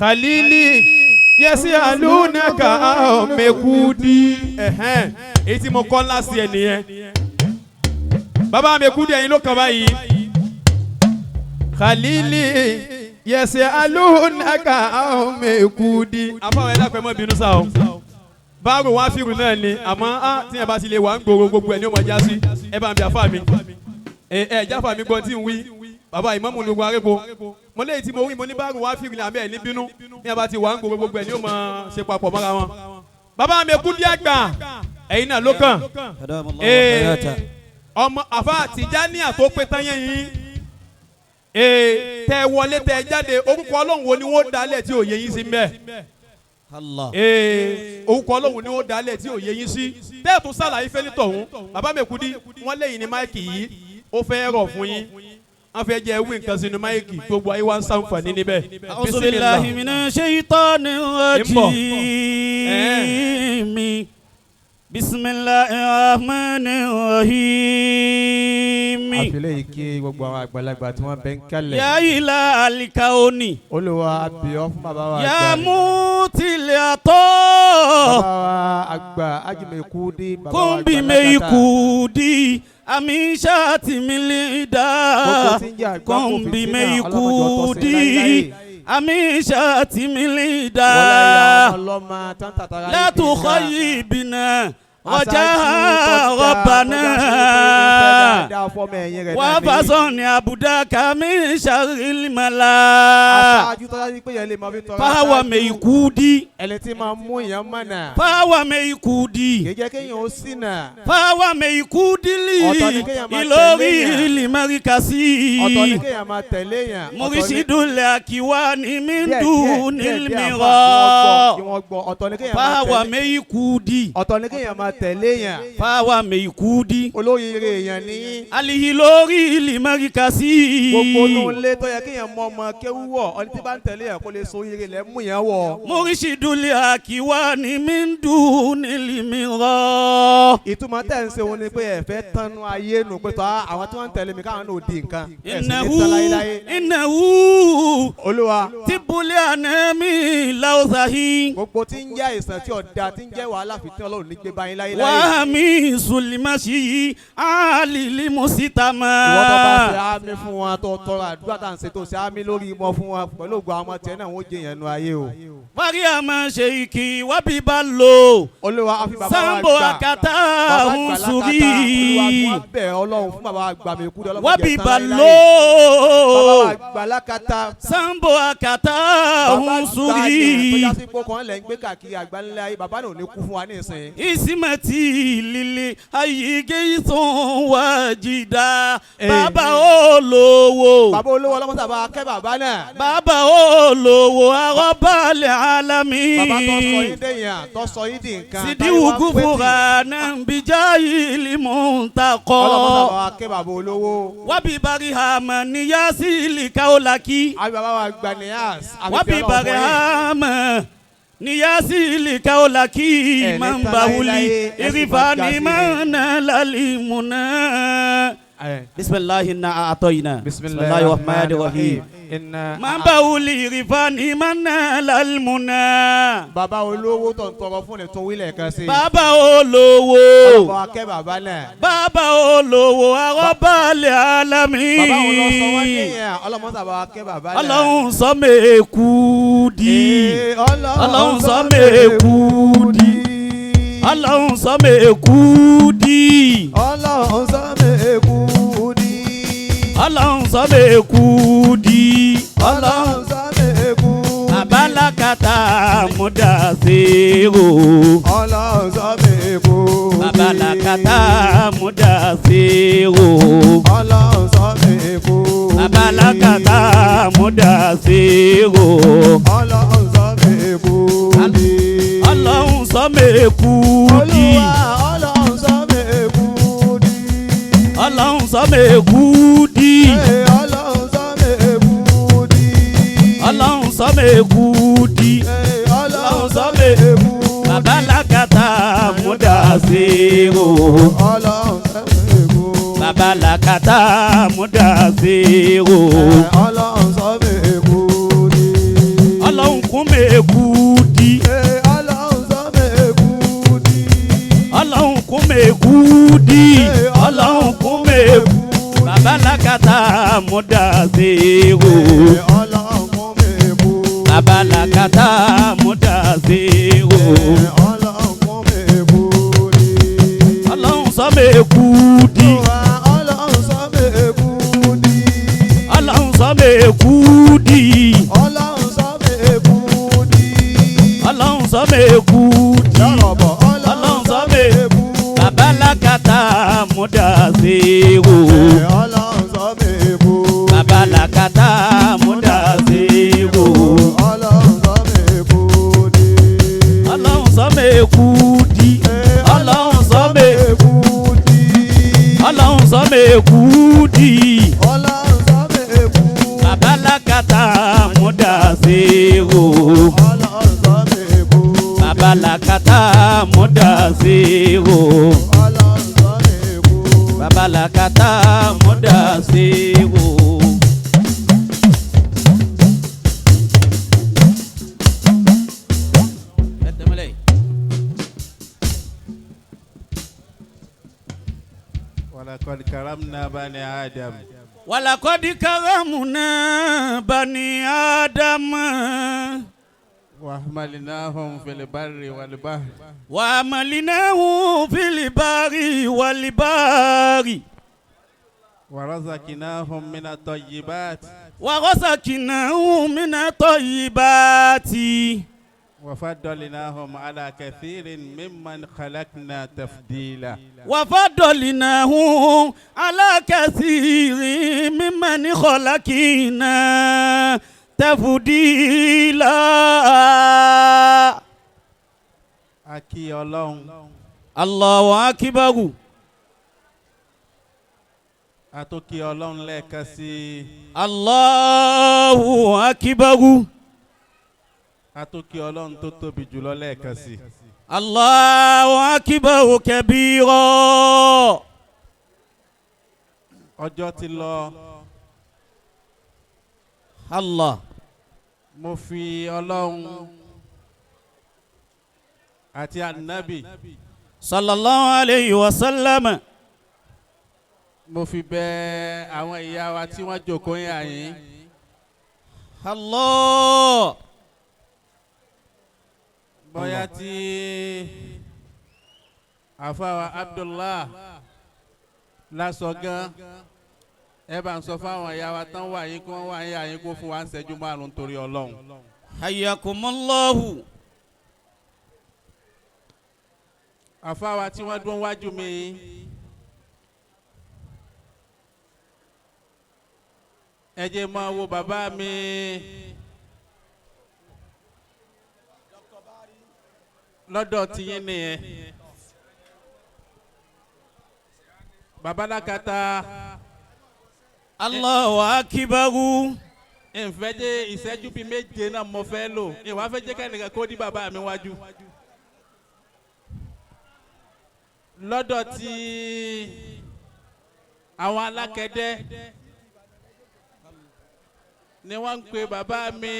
Khalili yasalunaka Mekudi. Èyí tí mo kọ́ láti ẹ̀ nìyẹn. Bàbá Mekudi ẹ̀yin ló kàn báyìí. Khalili yasalunaka Mekudi. Àfọwọ́ ẹ̀dá pẹ̀mọ́ bínú sá o. Báwo wá fíìrù náà ni àmọ́ tí ẹ bá ti lè wà ń gbòòrò gbogbo ẹ̀ ní ọmọ jásí ẹ bá ń bí àfáà mi. Jáfà mi gbọ́n tí ń wí. Bàbá ìmáàmù ló gba arépo mo léyìí tí mo wí mo ní báàrù wá fìrìlẹ̀ àmì ẹ̀ ní bínú ní abá ti wà ń gbogbo gbogbo ẹ̀ ní ó máa ṣe papọ̀ mọ́ra wọn. Bàbá Mekudi àgbà ẹ̀yin náà ló kàn ọmọ àfa Tìjàníyà tó pé tán yẹn yín tẹ wọlé tẹ jáde orúkọ Ọlọ́run wo ni wọ́n dálẹ̀ tí ò yẹ yín sí mbẹ́ orúkọ Ọlọ́run ni wọ́n dálẹ̀ tí ò yẹ yín sí tẹ́ẹ̀tún sàlàyé fẹ́ nítọ̀hún Bàbá Mekudi wọ́n léyìn ní máìkì yìí ó fẹ́ rọ̀ fún yín wọ́n fẹ́ jẹ́ ewé nǹkan sínú máìkì gbogbo ayé wa ń ṣàǹfààní níbẹ̀. A'udhu billahi minash shaitanir rajim. Bismillahir rahmanir rahim. àfilẹ̀ yìí kí gbogbo àwọn àgbàlagbà tí wọ́n bẹ ń kálẹ̀. Ya ila alikaoni. Olúwa abiyọ́ fún bàbá wa àgbà. Ya mutilato. Bàbá wa àgbà Mekudi. Kumbi Mekudi. Amisha timilida. Kumbi Mekudi. Amisha timilida. La tukhayibna. Wajaha Rabbana wa fasoni abudaka min sharril mala. Fahawa Mekudi. Fahawa Mekudi. Fahawa Mekudi ilori limarikasi. Murishidul akiwani min dunil mira. Fahawa Mekudi. Tẹ̀lé yàn. Fahawa Mekudi. Olóríire èèyàn ní. Alihi lórí limarikasi. Gbogbo inú ilé tó yẹ kéèyàn mọ ọmọ kéwúwọ̀ ọdún tí bá ń tẹ̀lé yàn kó lè so oríire lẹ́ mú yẹn wọ̀. Murishidul akiwani min dunil mira. Ìtumọ̀ tẹ̀ ń ṣe òun ni pé ẹ fẹ́ tánú ayé nù pé tọ́ àwọn tí wọ́n ń tẹ̀lé mi káwọn náà di nǹkan. Innahu. Olúwa. Tibuli anami lauzahi. Gbogbo tí ń jẹ́ àìsàn tí ọ̀dà tí ń jẹ́ wàhálà fìtí Ọlọ́run ní gbé báyìí láyé láyé. Wàhámi Sulimasi Alili Musitama. Ìwọ́n tó bá ṣe àmì fún wọn tó tọrọ àdúrà tá à ń ṣe tó ṣe àmì lórí ìmọ̀ fún wọn pẹ̀lú ògùn àwọn tiẹ̀ náà wọ́n jẹ yẹn nu ayé o. Mariama Sheiki Wabiba lo. Olúwa àfi bàbá wa gbà. Sambo Akata Hunsuri. Olúwa bẹ̀ Ọlọ́run fún bàbá wa gbà Mekudi Ọlọ́run. Wabiba lo. Bàbá wa gbà lákàtà. Sambo Akata Hunsuri. Bóyá sí ipò kan lẹ̀ ń gbé káàkiri àgbáńlá ayé bàbá náà ò ní kú fún wa ní ìsìn. Isimati lili ayige ìtàn wájìdá. Bàbá olówó. Bàbá olówó ọlọ́mọ sábà kẹ́ bàbá náà. Bàbá olówó arọ́bàlẹ̀ alami. Bàbá tó sọ yín dèyàn tó sọ yín di nǹkan. Sidiwu gufura nàbíjà ìlímù ntakọ. Ọlọ́mọ sábà kẹ́ bàbá olówó. Wábí bari hama níyàsí ìlìkàólàkì. Àbí bàbá wa gba níyàs. Wábí bari hama níyàsí ìlìkàólàkì. Mambawuli irifani mana lalimuna. Bismillahi inna a'tayna. Bismillahi rahmani rahim. Mambawuli irifani mana lalimuna. Bàbá olówó tó ń tọrọ fún ẹ̀ tó wílẹ̀ kan sí. Bàbá olówó. Ọlọ́mọ akẹ́ bàbá náà. Bàbá olówó arọ́bàlẹ̀ alami. Bàbá wọn lọ sọ wọ́n kéèyàn ọlọ́mọ sábà akẹ́ bàbá náà. Ọlọ́run sọ Mekudi. Ọlọ́run sọ Mekudi. Ọlọ́run sọ Mekudi. Ọlọ́run sọ Mekudi. Ọlọ́run sọ Mekudi. Ọlọ́run sọ Mekudi. Babalakata Mudasiru. Ọlọ́run sọ Mekudi. Babalakata Mudasiru. Ọlọ́run sọ Mekudi. Babalakata Mudasiru. Ọlọ́run sọ Mekudi. Ọlọ́run sọ Mekudi. Ọlọ́run sọ Mekudi. Ọlọ́run sọ Mekudi. Ọlọ́run sọ Mekudi. Ọlọ́run sọ Mekudi. Ọlọ́run sọ Mekudi. Babalakata Mudasiru. Ọlọ́run sọ Mekudi. Babalakata Mudasiru. Ọlọ́run sọ Mekudi. Ọlọ́run kú kún mẹ́kúdí. ọlọ́run sọ mẹ́kúdí. ọlọ́run kún mẹ́kúdí. ọlọ́run kún mẹ́kúdí. bàbá làkàtà múdàsíwò. ọlọ́run kún mẹ́kúdí. bàbá làkàtà múdàsíwò. ọlọ́run kún mẹ́kúdí. ọlọ́run sọ mẹ́kúdí. ọlọ́run sọ mẹ́kúdí. ọlọ́run sọ mẹ́kúdí. ọlọ́run sọ mẹ́kúdí. ọlọ́run sọ mẹ́kúdí. lọ́rọ̀bọ̀ ọlọ́run sọ mẹ́kúdí. bàbá làkàtà múdàsíwò. ọlọ́run sọ mẹ́kúdí. bàbá làkàtà múdàsíwò. ọlọ́run sọ mẹ́kúdí. ọlọ́run sọ mẹ́kúdí. ọlọ́run sọ mẹ́kúdí. ọlọ́run sọ mẹ́kúdí. ọlọ́run sọ mẹ́kúdí. bàbá làkàtà múdàsíwò. ọlọ́run sọ mẹ́kúdí. bàbá làkàtà múdàsíwò. ọlọ́run sọ mẹ́kúdí. bàbá làkàtà múdàsíwò. ولقد كرمنا بني آدم ولقد كرمنا بني آدم وحملناهم في البر والبحر وعملناه في البر والبحر ورزقناهم من الطيبات ورزقناه من الطيبات وفضلناهم على كثير ممن خلقنا تفضيلا وفضلناه على كثير ممن خلقنا تفضيلا. Aki Ọlọ́run Allahu akbar. Atoki Ọlọ́run lẹ́ẹ̀kan sí Allahu akbar. Atoki Ọlọ́run tó tóbi jùlọ lẹ́ẹ̀kan sí. Allahu akbar kabira. Ọjọ́ ti lọ. Allah. Mo fi Ọlọ́run àti Ànábì Sallallahu alayhi wa sallam. mo fi bẹ̀ àwọn ìyá wa tí wọ́n jókòó yà yín. Allah. Bóyá tí àfáwà Abdullah lásọ gan ẹ bá ń sọ fáwọn ìyá wa tán wà yín kí wọ́n wà yín àyín kó fún wa ń ṣẹ́jú márùn-ún torí Ọlọ́run. Hayyakumullahu. Àfáwà tí wọ́n dún wájú mi ẹ jẹ́ máa wo bàbá mi lọ́dọ̀ tiyín nìyẹn. Bàbá Làkàtà Allahu akbar. ìfẹ́ jẹ́ ìṣẹ́jú bíi méje náà mo fẹ́ lò ìwà fẹ́ jẹ́ kẹ́nìkan kó dí bàbá mi wájú. Lọ́dọ̀ tí àwọn alákẹ́dẹ́ ni wọ́n ń pe bàbá mi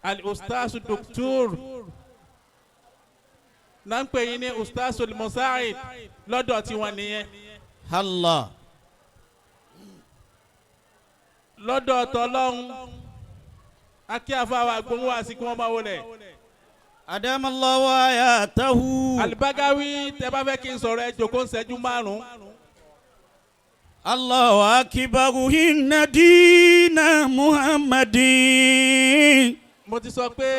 al-ustaz Dr. náà ń pè yín ní ustaz al-Musaid lọ́dọ̀ tí wọ́n nìyẹn. Allah. Lọ́dọ̀ tọ́lọ́hún akí àfáwà gbóhùn wá sí kí wọ́n máa wọlé. Adamallahu ayatahu. Al-Bagawi tẹ́ bá fẹ́ kí n sọ̀rọ̀ ẹ jókòó ń ṣẹ́jú márùn-ún. Allahu akbar. Inna dina Muhammadin. Mo ti sọ pé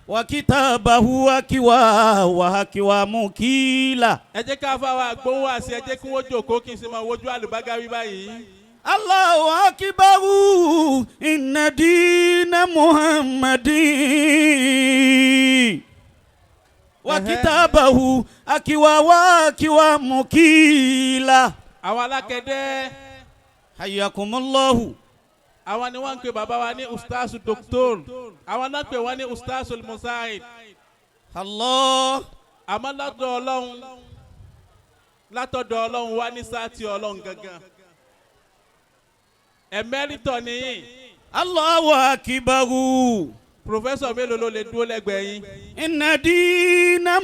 Wa kitabahu akiwa mukila. ẹ jẹ́ ká àfáwà gbóhùn wá sí ẹ jẹ́ kí wọ́n jókòó kí n sì máa wojú Al-Bagawi báyìí. Allahu akbar. Inna dina Muhammadin. Wa kitabahu akiwa mukila. Àwọn alákẹ́dẹ́ Hayyakumullahu. àwọn ni wọ́n ń pè bàbá wa ní ustaz Dr. àwọn náà pè wọ́n ní ustaz al-Musaid. Allah. Àmọ́ látọ̀dọ̀ Ọlọ́run wá ní sáàtì Ọlọ́run gangan. Ẹ̀mẹ́rìtọ̀ nìyí Allahu akibaru. Professor mélòó ló lè dúró lẹ́gbẹ̀ẹ́ yín. Inna dina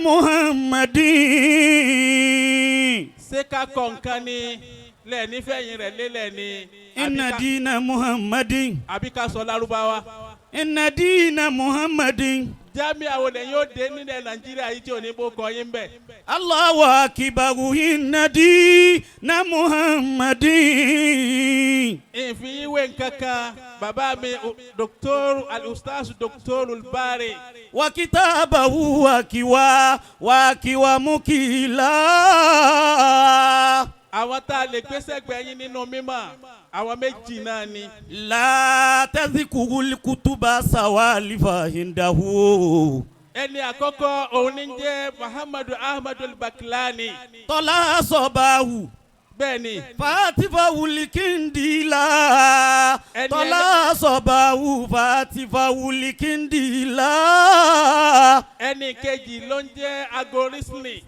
Muhammadin. Ṣé ká kọ nǹkan ni lẹ́ẹ̀nífẹ̀yìn rẹ̀ lélẹ̀ ni. Inna dina Muhammadin. Àbí ká sọ Lárúbáwá. Inna dina Muhammadin. Jámíà wo lẹ́yìn ó dé nílẹ̀ Nàìjíríà yìí tí ò ní bó kọ yín bẹ̀. Allahu akibaru. Inna dina Muhammadin. Ìfi ìwé nǹkankan bàbá mi Dr. Al-Ustaz Dr. Al-Bari. Wa kitabahu wakiwa mukila. Àwọn tá a lè gbé sẹ́gbẹ̀ẹ́ yín nínú mímọ́ àwọn méjì náà ni. La tazkurul kutuba sawalifa hindahu. Ẹni àkọ́kọ́ òun ní jẹ́ Muhammadu Ahmadu Al-Baklani. Tola sobahu. Bẹ́ẹ̀ni. Fatifa wulikindila. Ẹni Tola sobahu fatifa wulikindila. Ẹni kejì ló ń jẹ́ Agorisni.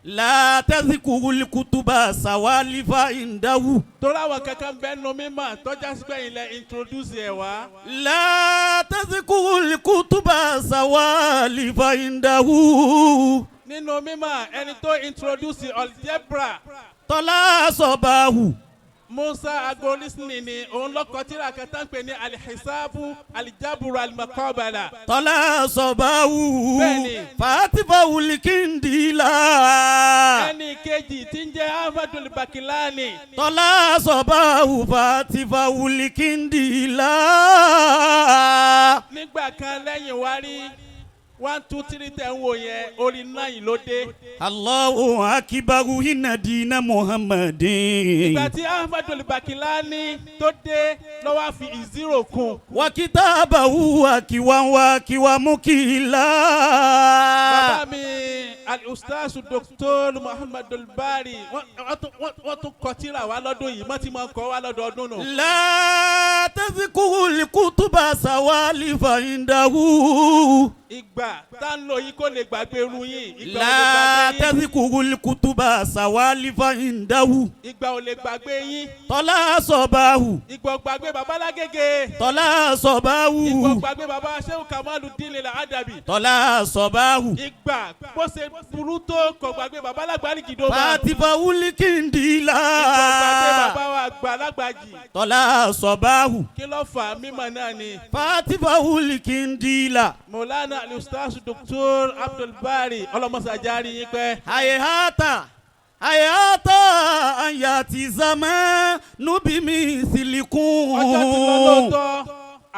La tazkurul kutuba sawalifa hindahu. Torí àwọn kankan bẹ́ẹ̀ nu mímọ́ tọ́já sígbẹ́ yìí lẹ introduce ẹ̀ wá. La tazkurul kutuba sawalifa hindahu. Nínú mímọ́ ẹni tó introduce algebra. Tola sobahu. Musa Agorisni ni òun lọ́kọ̀ tíra kan tán pè ní alihisabu alijaburu alimakobala. Tola sobahu. Bẹ́ẹ̀ni. Fatifa wulikindila. Ẹni kejì tí ń jẹ́ Ahmadu Al-Bakilani. Tola sobahu fatifa wulikindila. Nígbà kan lẹ́yìn wá rí 1 2 3 tẹ̀ ń wò yẹn orí 9 ló dé. Allahu akibaru. Inna dina Muhammadin. Ìgbà tí Ahmadu Al-Bakilani tó dé ló wá fi ìzírò kún. Wa kitabahu wakiwa mukila. Bàbá mi Al-Ustaz Dr. Muhammadu Al-Bari wọ́n tún kọ tírà wá lọ́dún yìí wọ́n ti máa kọ́ wá lọ́dọọdún nù. La tazkurul kutuba sawalifa hindahu. Ìgbà tá ń lò yìí kò lè gbàgbé irú yín. La tazkurul kutuba sawalifa hindahu. Ìgbà ò lè gbàgbé yín. Tola sobahu. Ìgbà ò gbàgbé bàbá Lágége. Tola Ìgbà ò sobahu. gbàgbé bàbá Shehu Kamaluddin Al-Adabi. Tola sobahu. Ìgbà bó ṣe burú tó kò gbàgbé bàbá Lágbárí Gìdóbà. Fatifa wulikindila. Ìgbà ò gbàgbé bàbá wa àgbà Lágbàjì. Tola sobahu. Kí ló fà á mímọ̀ náà ni. Fatifa wulikindila. Maulana Al-Ustaz Dr. Abdul Bari ọlọ́mọsàjárí yín pẹ́. Hayata ayati zamanu bimithlikum. Ọjọ́ ti lọ lóòótọ́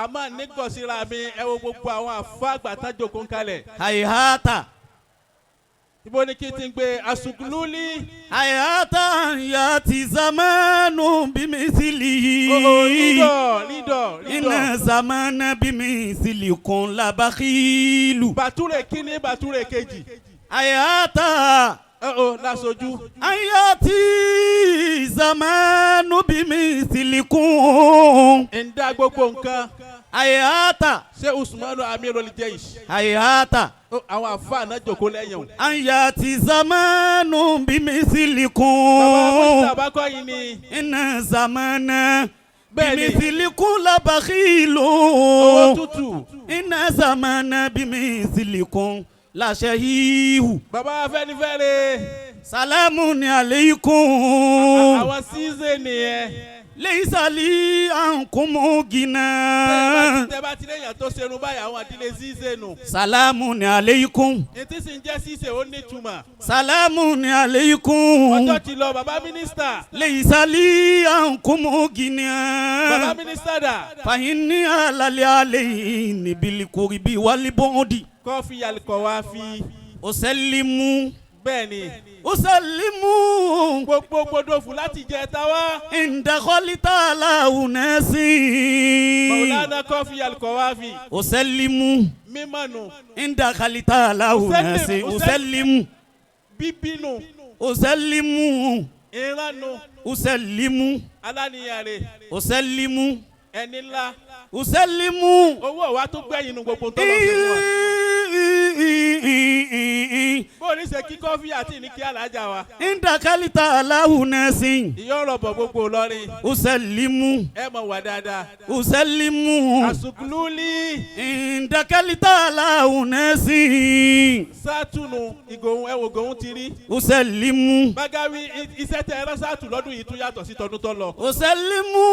àmọ́ nígbọ̀síra mi ẹ wo gbogbo àwọn àfọ àgbà tájò kún kalẹ̀. Hayata Ibo ni kí n ti gbé asugululi. hayata ayati zamanu bimithlihi. Lídọ̀. Inna zamana bimithlikum labakhilu. Bàtúrè kíní bàtúrè kejì. Hayata Lásojú. ayati zamanu bimithlikum. Ǹda gbogbo nǹkan. Hayata Ṣé Usmanu Amirul Jaysh. hayata Àwọn àfáà náà jòkó lẹ́yìn o. ayati zamanu Bàbá bimithlikum. Mustapha kọ́ yìí ni. Inna zamana Bẹ́ẹ̀ni. bimithlikum labakhilu. Owó tútù. Inna zamana bimithlikum lashahihu. Bàbá Afẹ́nifẹ́re. Salamun alaykum. Àwọn season nìyẹn. Leisa li ankum gina. Tẹ́ bá ti léyàn tó ṣerun báyìí àwọn àdílé season nù. Salamun alaykum. Ètí sì ń jẹ́ ṣíṣe ó nítumọ̀. Salamun alaykum. Ọjọ́ ti lọ bàbá mínísítà. Leisa li ankum Bàbá gina. mínísítà dà. Fa inni alali alayni bil qurbi wal bu'di. Kọ́fì àlùkò wa fi. Usallimu. Bẹ́ẹ̀ni. Usallimu. Gbogbo gbodòfù láti jẹ táwa. Inda khalita la unasi. Maulana kọ́fì àlùkò wa fi. Usallimu. Mímọ̀nù. Inda khalita la unasi. Usallimu. Bíbínú. Usallimu. Ìrànù. Usallimu. Aláníyàrè. Usallimu. Ẹni ńlá. Usallimu. Owó wa tó gbẹ̀yìn nu gbogbo tó lọ sí wa. Bó ní ní ṣe kí kọ́fí àti ní kí alájà wa. ìdàkálítà aláhùnẹ́sìn. ìyá ọ̀rọ̀bọ̀ gbogbo lọ́rin. usalimu. ẹ mọ̀ wá dáadáa. usalimu. àsùkúlùlì. ìdàkálítà aláhùnẹ́sìn. sátúnù ìgòhun ẹ̀wò gòhun ti rí. usalimu. bágáwí iṣẹ́ tẹ ẹran sátù lọ́dún yìí tún yàtọ̀ sí tọdún tó lọ. usalimu.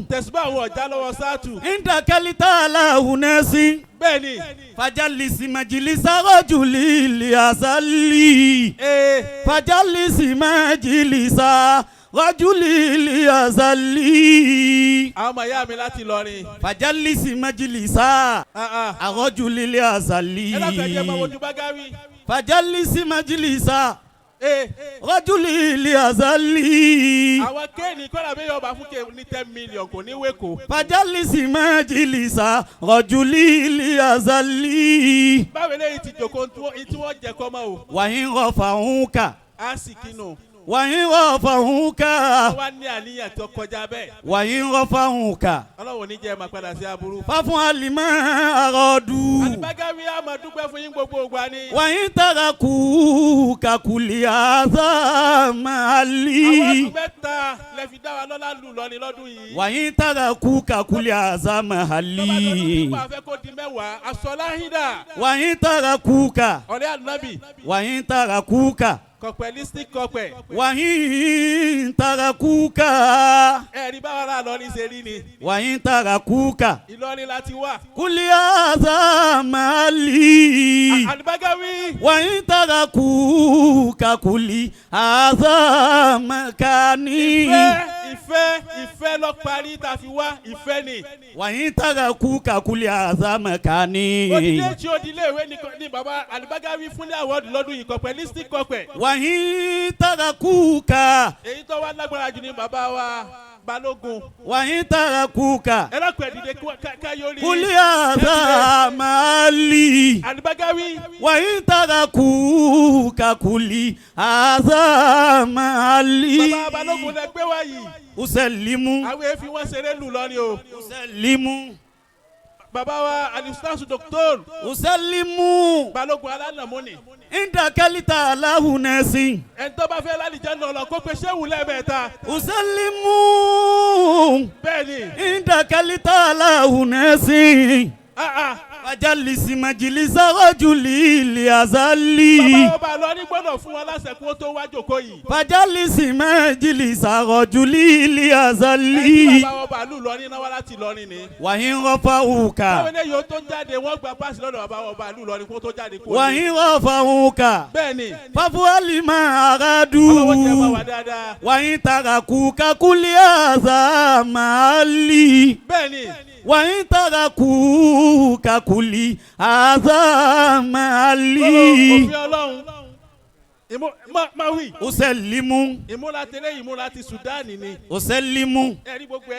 tẹ̀síbà àwọn ọ̀já lọ́wọ́ sátù. ìdàkálítà aláhùnẹ́sìn. bẹ́ẹ̀ni. fajalisi majilisa rojuli liasali. fajalisi majilisa rojuli liasali. àwọn ọmọ ìyá mi láti lọrin. fajalisi majilisa rojuli liasali. ẹ lọ́kàn jẹ́ máa wojú bágáwí. fajalisi majilisa rojuli liasali. àwọn kéènì kọ́lá bí yọ̀ọ̀bà fún kéènì ní 10 million kò ní wéko. fajalisi majilisa rojuli liasali. báwo eléyìí ti jòkó tí wọ́n jẹ kọ́ mọ́ o. wàyín rọ̀fà ń kà. a sì kínú. wàyín rọ̀fà ń kà. wọ́n wá ní àníyàn tó kọjá bẹ́ẹ̀. wàyín rọ̀fà ń kà. ọlọ́wọ́ ní jẹ́ máa padà sí aburú. fáfún alimọ̀ àròdù. àdìbágáwí á máa dúpẹ́ fún yín gbogbo ògbà ni. wàyín tara kú kakuli àzá màálí. àwọn ọdún mẹ́ta lẹ fi dá wa lọ́lá lù lọ́ni lọ́dún yìí. wàyín tara kú kakuli àzá màálí. tọ́ba tó dún nípa afẹ́ kó di mẹ́wàá asọ́láhídà. wàyín tara kú ka. ọ̀rẹ́ ànábì. wàyín tara kú ka. kọ̀pẹ́ listic kọ̀pẹ́. wàyín tara kú ka. ẹ̀rí báwa rà lọ́rin ṣe rí ni. wàyín tara kú ka. Ìlọrin láti wà. kuli àzá màálí. àdìbágáwí. wàyín tara kú kakuli àzá màkání. ìfẹ́ lọ parí tá a fi wá ìfẹ́ ni. wàyín tara kú kakuli àzá màkání. òdìlé tí òdìlé ìwé ni bàbá àdìbágáwí fún ní àwọ̀dù lọ́dún yìí kọ̀pẹ́ listic kọ̀pẹ́. wàyín tara kú ka. èyí tó wá lágbára jù ní bàbá wa balógun. wàyín tara kú ka. ẹ lọ́kùn ẹ̀dìdẹ káyọ̀rí. kuli àzá màálí. àdìbágáwí. wàyín tara kú kakuli àzá màálí. bàbá balógun lẹ gbé wá yìí. usalimu. àwọn èéfín wọn ṣeré lù lọ́ni o. usalimu. bàbá wa alistasu doctor. usalimu. balógun alánàmúni. ìdàkálítà aláhùnẹ́sìn. ẹni tó bá fẹ́ lálìjẹ́ nà ọ̀lọ́ kó pe ṣéwù lẹ́ẹ̀mẹ́ta. usalimu. bẹ́ẹ̀ni. ìdàkálítà aláhùnẹ́sìn. fajalisi majilisa rojuli liasali. bàbá ọba lọ ní gbọ́dọ̀ fún wọn lásẹ̀ kó tó wá jòkó yìí. fajalisi majilisa rojuli liasali. ẹni bàbá ọba lù lọ ní náwó láti lọrin ni. wàyín rọ́fà òkà. báwo ni yóò tó jáde wọ́n gba páàsì lọ́dọ̀ bàbá ọba lù lọ ní kó tó jáde kó. wàyín rọ́fà òkà. bẹ́ẹ̀ni. fáfú alimọ̀ àràdù. ọlọ́wọ́ jẹ́ bá wà dáadáa. wàyín taraku kakuli àzá màálí. bẹ́ẹ̀ni. wàyín taraku kakuli àzá màálí. òfin ọlọ́run máa wí. usalimu. ìmúra tẹ́lẹ̀ ìmúra ti Sudani ni. usalimu. ẹ̀rí gbogbo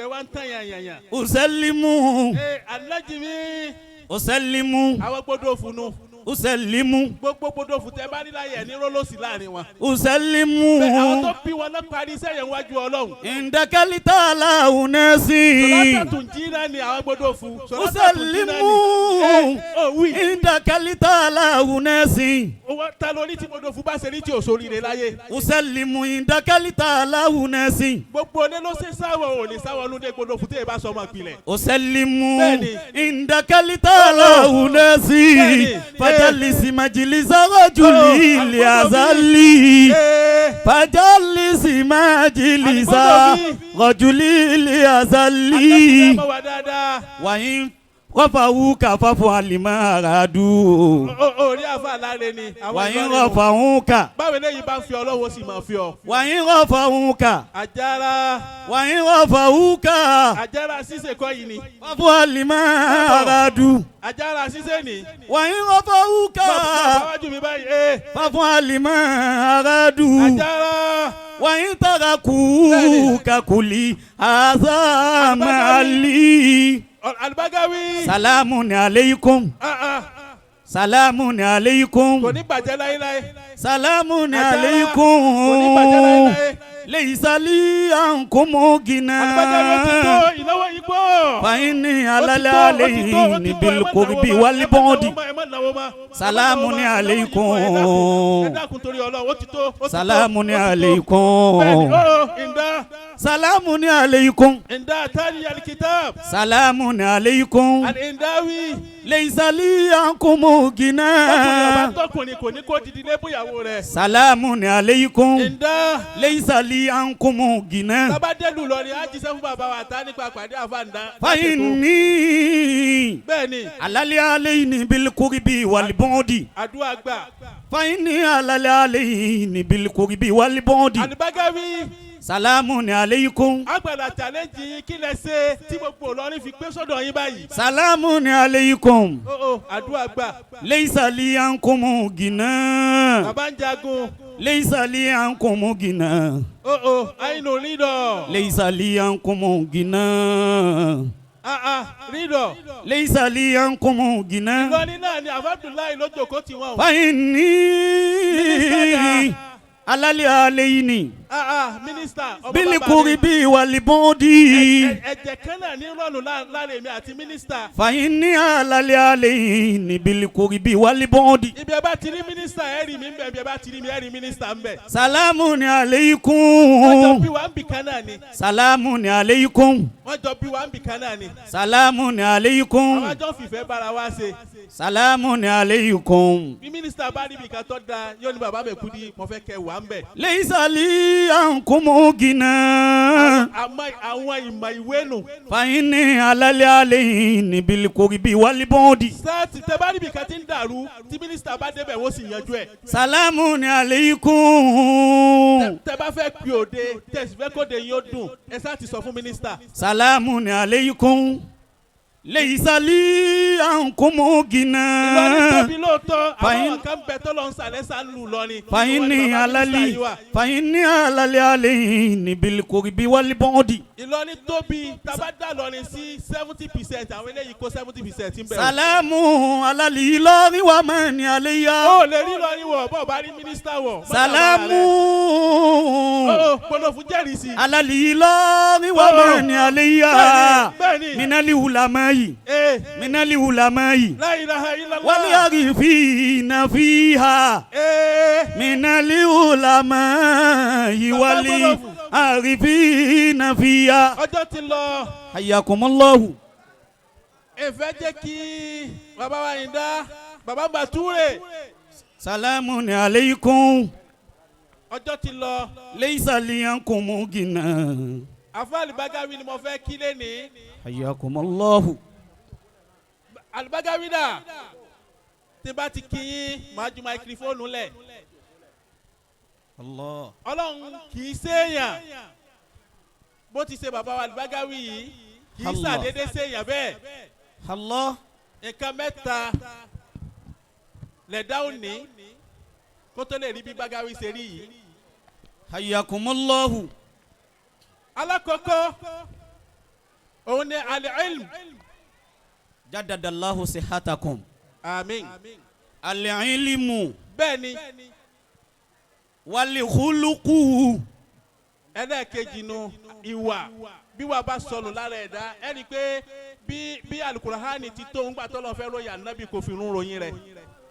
ẹ̀ wá ń tàn yànyànyàn. usalimu. alájìmí. usalimu. àwọn gbọdọ̀ funu. usalimu. gbogbo gbọdọ̀ fún tẹ bá nílá yẹn ní rólósì láàrin wọn. usalimu. àwọn tó bí wọn náà parí iṣẹ́ yẹn wájú Ọlọ́run. ìdàkálítà aláhùnẹ́sìn. sọlátà tún jí náà ni àwọn gbọdọ̀ fún. usalimu. ìdàkálítà aláhùnẹ́sìn. ta ló ní tí gbọdọ̀ fún bá ṣe ní tí ò sóríire láyé. usalimu ìdàkálítà aláhùnẹ́sìn. gbogbo ọdẹ ló ṣe sáwọ ò lè sáwọ ọdún dé gbọdọ̀ fún tẹ bá sọ ọmọ ìpìlẹ̀. usalimu. bẹ́ẹ̀ni. ìdàkálítà aláhùnẹ́sìn. bẹ́ẹ̀ni. fajalisi majilisa rojuli liasali. fajalisi majilisa rojuli liasali. wàyín rọ́fà wúkà fáfún alimọ̀ àràdù. orí àfa láre ni. wàyín rọ́fà wúkà. báwo lẹ́yìn bá fi ọlọ́wọ́ sì máa fi ọ. wàyín rọ́fà wúkà. àjàrà. wàyín rọ́fà wúkà. àjàrà ṣíṣe kọ́ yìí ni. fáfún alimọ̀ àràdù. àjàrà ṣíṣe ni. wàyín rọ́fà wúkà. bàbá wájú mi báyìí. fáfún alimọ̀ àràdù. àjàrà. wàyín taraku kakuli àzá màálí. Al-Bagawi. salamu ni aleikum. salamu ni aleikum. kò ní bàjẹ́ láéláé. salamu ni kò ní bàjẹ́ aleikum. láéláé. ليس لي عنكم Àlùbájáde ó ti tó غنى ìnáwó yìí pọ̀. فإني على العليين بالقرب والبعد سلام عليكم سلام عليكم سلام عليكم سلام عليكم ليس لي عنكم غنى سلام عليكم ليس لي عنكم غنى فإني على العليين بالقرب والبعد فإني على العليين بالقرب والبعد سلام عليكم agbada challenge kí lẹ ṣe tí gbogbo Ìlọrin fi gbé sọ́dọ̀ yín báyìí. سلام عليكم àdúrà gbà. ليس لي عنكم غنى bàbá ń jagun. ليس لي عنكم غنى àìnù rídọ̀. ليس لي عنكم غنى rídọ̀. ليس لي عنكم غنى Ìlọrin náà ni Abdullahi ló jókòó tí wọ́n. فإني على العليين mínísítà ọmọ بالقرب والبعد ẹ̀jẹ̀ kan náà ní rọ́ọ̀lù láàrin èmi àti mínísítà. فإني على العليين بالقرب والبعد ibi ẹ bá ti rí mínísítà ẹ rí mi ń bẹ ibi ẹ bá ti rí mi ẹ rí mínísítà ń bẹ. سلام wọ́n jọ عليكم bí wa ń bì kan náà ni. سلام عليكم wọ́n jọ bí wa ń bì kan náà ni. سلام àwọn عليكم àjọ fìfẹ́ bára wa ṣe. سلام عليكم bí mínísítà bá rí ibi kan tó dáa yóò ní bàbá mi kú di mo fẹ́ kẹ́ wà ń bẹ̀. ليس لي عنكم غنى àmọ́ àwọn ìmọ̀ ìwé nù. فإني على العليين بالقرب والبعد sáàtì tẹ bá rí ibi kan tí ń dàrú tí mínísítà bá débẹ̀ wọ́n sì yanjú ẹ̀. سلام عليكم tẹ bá fẹ́ pè òde tẹ̀sí fẹ́ kóde yín ó dùn ẹ sáà ti sọ fún mínísítà. سلام عليكم ليس لي عنكم Ìlọrin غنى tóbi lóòótọ́ Fàyín- àwọn kan bẹ tó lọ ń sàlẹ̀ sá ń lù lọ́ni. فإني على العليين بالقرب والبعد Ìlọrin tóbi tábà dá lọrin sí 70% àwọn eléyìí kó 70% ń bẹ̀rù. سلام على الإله ومن عليها ó lè rí lọrin wọ̀ bọ́ọ̀ bá rí mínísítà wọ̀. سلام pọnọfù jẹ́rìí sí. على الإله ومن عليها bẹ́ẹ̀ni من العلماء من العلماء la ilaha illallah. والعارفين فيها من العلماء والعارفين فيها ọjọ́ ti lọ. حياكم الله ìfẹ́ jẹ́ kí bàbá wa yìí dá bàbá Bàtúrè. سلام عليكم ọjọ́ ti lọ. ليس لي عنكم غنى àfọ Àlùbágáwí ni mo fẹ́ kí lẹ́ni. حياكم الله Àlùbágáwí dà tí bá ti kí yín máa ju máikrófóònù lẹ̀. الله Ọlọ́run kì í séèyàn bó ti ṣe bàbá wa Àlùbágáwí yìí kì í Allah. ṣàdédé séèyàn bẹ́ẹ̀. الله nǹkan mẹ́ta lẹ̀dá òní kó tó lè rí bí Bágáwí ṣe rí yìí. حياكم الله alákọ̀ọ́kọ́ òun ni al-ilm. جدد الله صحتكم àmín. العلم bẹ́ẹ̀ni والخلق ẹlẹ́ẹ̀kejì nu ìwà bí wàá bá sọnù lára ẹ̀dá ẹni pé bí alukurahani ti tó ń gbà tó lọ́n fẹ́ ròyìn ànábì kò fi rún ròyìn rẹ̀.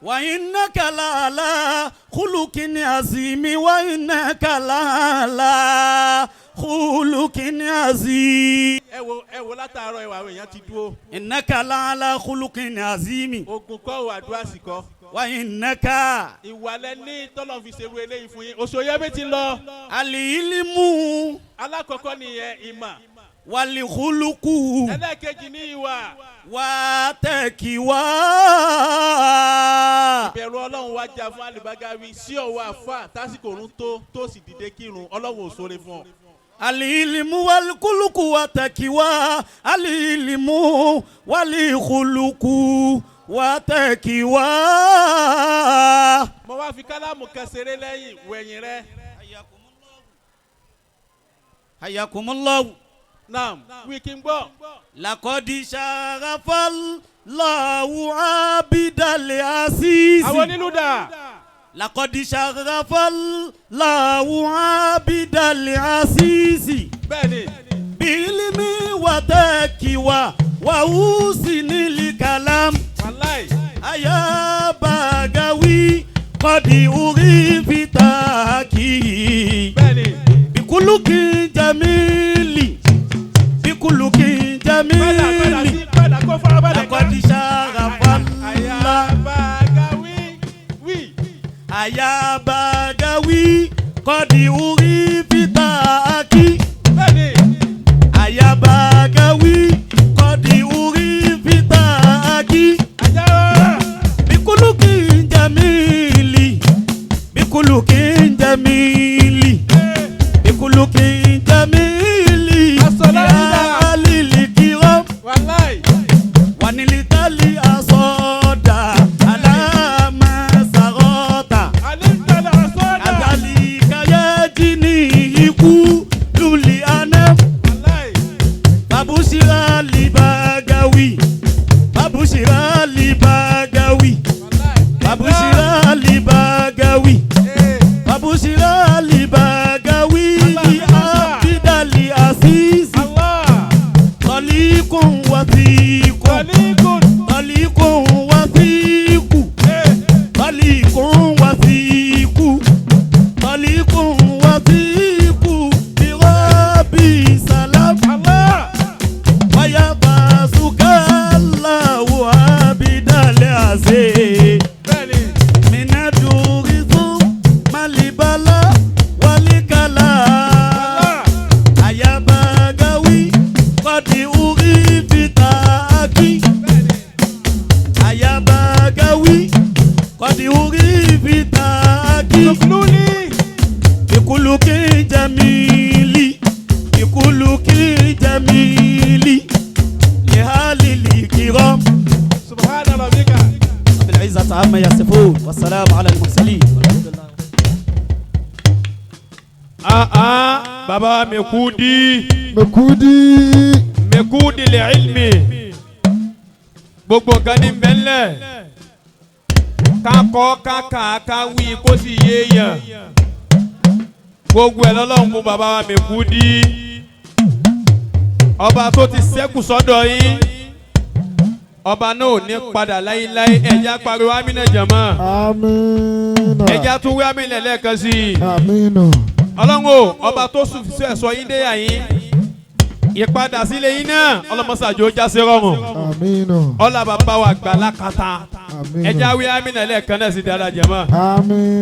وإنك لعلى خلق عظيم وإنك لعلى خلق عظيم ẹ wo látàárọ̀ ẹwà àwọn èèyàn ti dúró. إنك لعلى خلق عظيم ogun kọ́ ò àdúrà sí kọ́. وإنك ìwàlẹ̀ ní tọ́lọ̀ fi ṣerú eléyìí fún yín òṣòyẹ́ bí ti lọ. العلم alákọ̀ọ́kọ́ nìyẹn ìmọ̀. والخلق ẹlẹ́ẹ̀kejì ní ìwà. والتقوى ìbẹ̀rù ọlọ́run wá jà fún Àlùbágáwí sí ọwọ́ àfà tásìkò òrùn tó sì dìde kírun ọlọ́run ò sóre fún ọ. العلم والخلق والتقوى العلم والخلق والتقوى. mo wá fi kálámù kan ṣeré lẹ́yìn wẹ̀yìn rẹ. حياكم الله. naam wí kí n gbọ́. لقد شرف الله عبد العزيز. àwọn onílù dà. لقد شرف الله عبد العزيز bẹ́ẹ̀ni بعلم وتقوى وحسن الكلام wàláì أيا بغاوي قد أريفتك bẹ́ẹ̀ni بكلك جميل بكلك padà جميل sí padà kó farabalẹ̀ ká. لقد شرف àyà الله bàgà wí. أيا بغاوي قد أريفتك bẹ́ẹ̀ni أيا بغاوي قد أريفتك àjà بكلك جميل بكلك جميل بكلك جميل الصلاة يا علي الكرام wàláì ونلت لي أصاد على ما سرت àlìntàlẹ̀ àsọ̀dà كذلك يجني كل أنا wàláì فبشر لبغاوي فبشر لبغاوي wàláì. فبشر لبغاوي فبشر لبغاوي عبد العزيز Allah طليق وثيق Alikun. طليق وثيق طليق وثيق طليق وثيق بربي سلام Allah. ويباسك الله عبد العزيز Bẹ́ẹ̀ni. من الدور ثم البلاء والكلام أيا بغاوي قد أريفتك أيا بغاوي قد أريفتك Luli. بكلك جميل بكلك جميل لأهل الكرام Subhana rabbika. بالعزة عما يصفون والسلام على المرسلين والحمد لله. baba Mekudi Mekudi. Mekudi le ilmi gbogbo nǹkan ní bẹ́ńlẹ̀ kakọ́ kaka kawí kó sì yéèyàn gbogbo ẹ̀ lọ́lọ́run mú baba wa Mekudi ọba tó ti ṣẹ́kù sọ́dọ̀ yín ọba náà ò ní padà láíláí ẹ̀já pariwo amínà jàmá Amina. ẹ̀já tún wí amínà lẹ́ẹ̀kan sí i Amina. ọlọ́run o ọba tó sùn sí ẹ̀sọ́ yín déyà yín ìpadà sílé yín náà ọlọ́mọsàjò jásí rọrùn Amina. ọlá bàbá wa gbà lákàtà Amina. ẹ̀já wí amínà lẹ́ẹ̀kan náà sí dáadáa jàmá. Amin.